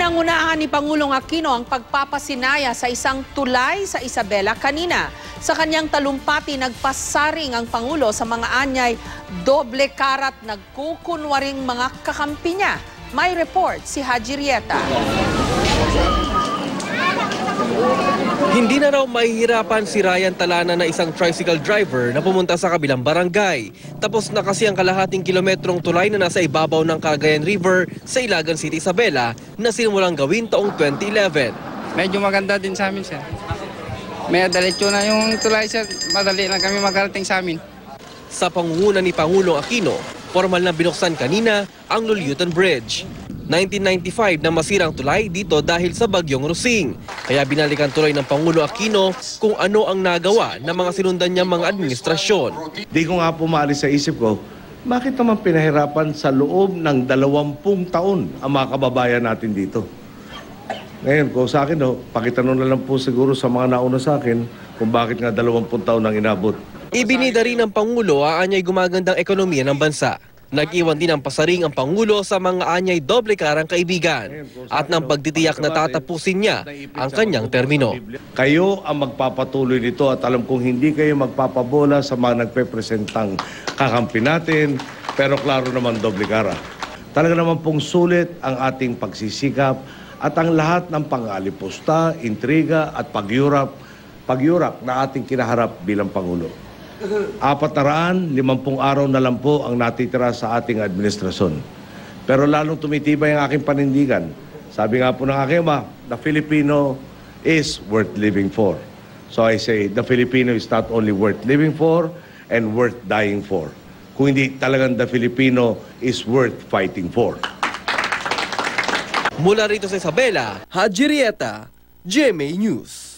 Pinangunahan ni Pangulong Aquino ang pagpapasinaya sa isang tulay sa Isabela kanina. Sa kanyang talumpati, nagpasaring ang Pangulo sa mga anyay doble karat nagkukunwaring mga kakampi niya. May report si Haji Rieta. Hindi na raw mahihirapan si Ryan Talana na isang tricycle driver na pumunta sa kabilang barangay. Tapos na kasi ang kalahating kilometrong tulay na nasa ibabaw ng Cagayan River sa Ilagan City, Isabela na sinimulang gawin taong 2011. Medyo maganda din sa amin, sir. May diretso na yung tulay, sir. Madali na kami makarating sa amin. Sa pangunguna ni Pangulong Aquino, formal na binuksan kanina ang Lulutan Bridge. 1995 na masirang tulay dito dahil sa bagyong Rosing. Kaya binalikan tuloy ng Pangulo Aquino kung ano ang nagawa ng mga sinundan niyang mga administrasyon. Di ko nga pumalis sa isip ko, bakit naman pinahirapan sa loob ng 20 taon ang mga kababayan natin dito? Ngayon, kung sa akin, pakitanong na lang po siguro sa mga nauna sa akin kung bakit nga 20 taon ang inabot. Ibinida rin ng Pangulo ang anyay gumagandang ekonomiya ng bansa. Nag-iwan din ang pasaring ang Pangulo sa mga anyay doble karang kaibigan at ng pagtitiyak na tatapusin niya ang kanyang termino. Kayo ang magpapatuloy nito at alam kong hindi kayo magpapabola sa mga nagpepresentang kakampi natin, pero klaro naman doble kara. Talaga naman pong sulit ang ating pagsisikap at ang lahat ng pang-alipusta, intriga at pagyurap na ating kinaharap bilang Pangulo. 450 araw na lang po ang natitira sa ating administrasyon. Pero lalong tumitibay ang aking panindigan. Sabi nga po ng aking ama, the Filipino is worth living for. So I say, the Filipino is not only worth living for and worth dying for. Kung hindi talagang the Filipino is worth fighting for. Mula rito sa Isabela, Haji Rieta, GMA News.